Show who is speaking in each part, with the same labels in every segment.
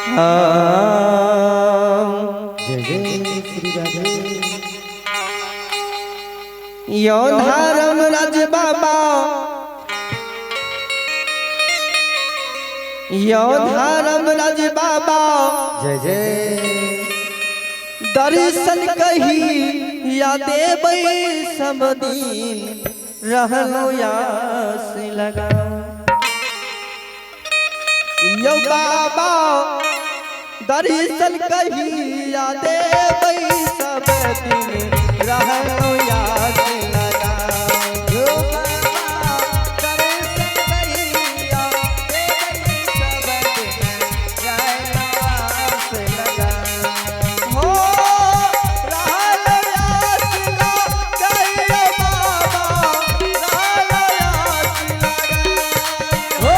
Speaker 1: जय जय श्री राधे।
Speaker 2: यो धर्म राज बाबा, यो धर्म राज बाबा,
Speaker 1: जय जय।
Speaker 2: दर्शन कही या देबै सब दिन रहलो यास लगा। यो बाबा दर्शन कही या देबै सब दिन रहलो यास लगा। यो बाबा दर्शन कही या देबै सब दिन रहलो यास लगा। हो रहलो यास लगा यो बाबा, रहलो यास लगा। हो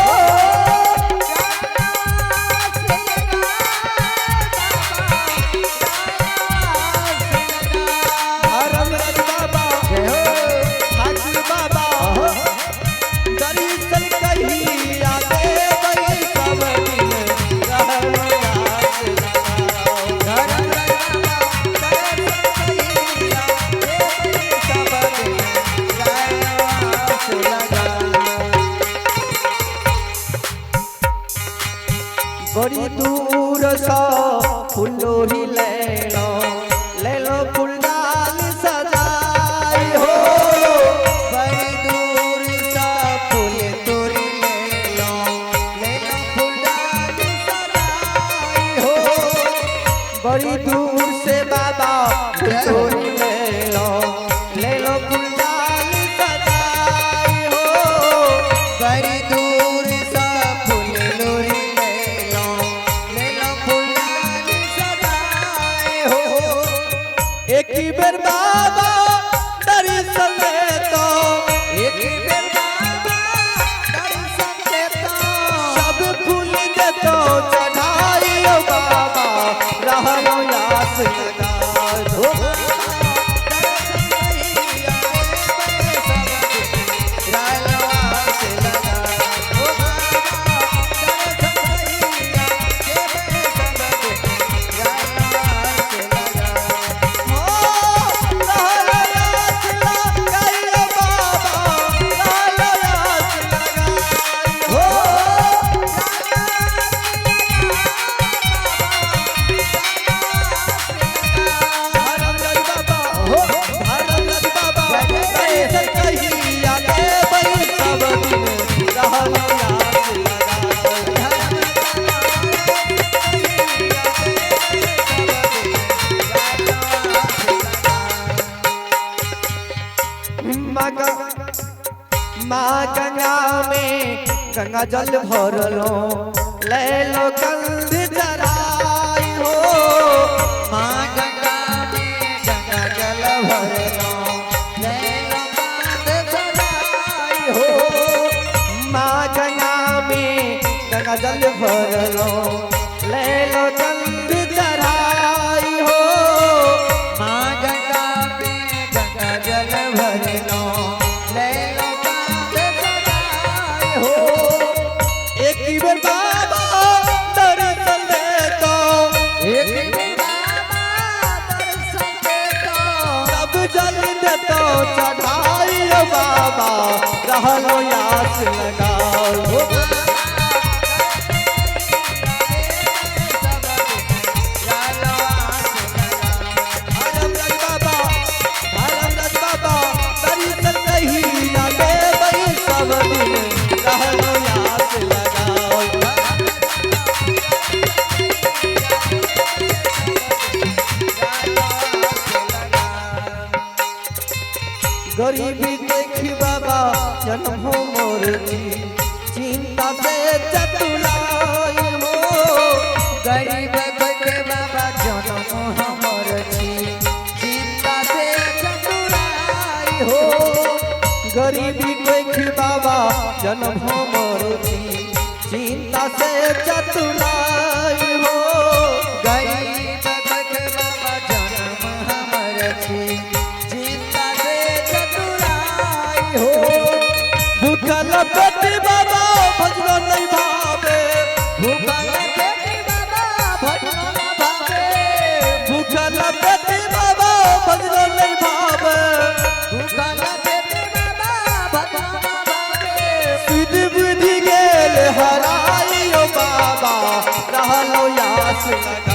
Speaker 2: बड़ी दूर सा फुलोरी ले लो फुलडाल सजाई हो। बड़ी दूर सा फूल तोरी ले लो फुलडाल सजाई हो। बड़ी दूर से बाबा तोरी ले लो फुलडाल सजाई हो। बड़ी दूर सा फूल लोरी एक ही बेर बाबा दर्शन दे तो, एक ही बेर बाबा दर्शन दे तो, सब फूल दे तो चढ़ाई ओ बाबा रहलो यास लगा। हो माँ गंगा में गंगा जल भरलो ले लो कंध जराई हो। माँ गंगा में गंगा जल भरलो ले लो कंध जराई हो। माँ गंगा में गंगा जल भरलो ले लो कंध जराई हो। माँ गंगा में गंगा जल भरलो ले लो एक ही बेर बाबा दर्शन दे तो, एक ही बेर बाबा दर्शन दे तो, सब जल दे तो चढ़ाई ओ बाबा रहलो यास लगाओ। गरीबी देखी बाबा जन्म हो मोर जी, चिंता से चतुलाई हो। गरीब के बाबा जन्म हो मोर जी, चिंता से चतुलाई हो। गरीबी देखी बाबा जन्म हो मोर जी, चिंता से चतुलाई हो। गरीब के बाबा जन्म हमर जी, भूखल पेटी बाबा भजनो नहीं भावे, भूखल पेटी बाबा रहलो यास लगा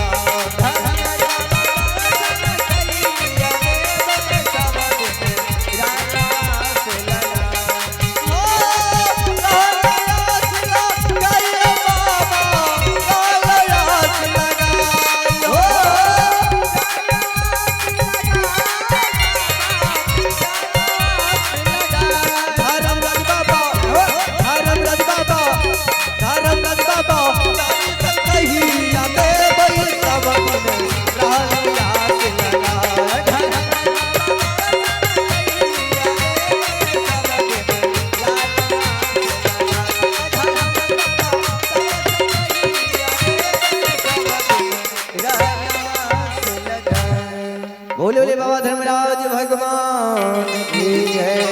Speaker 2: बोले बोले बाबा धर्मराज भगवान की जय।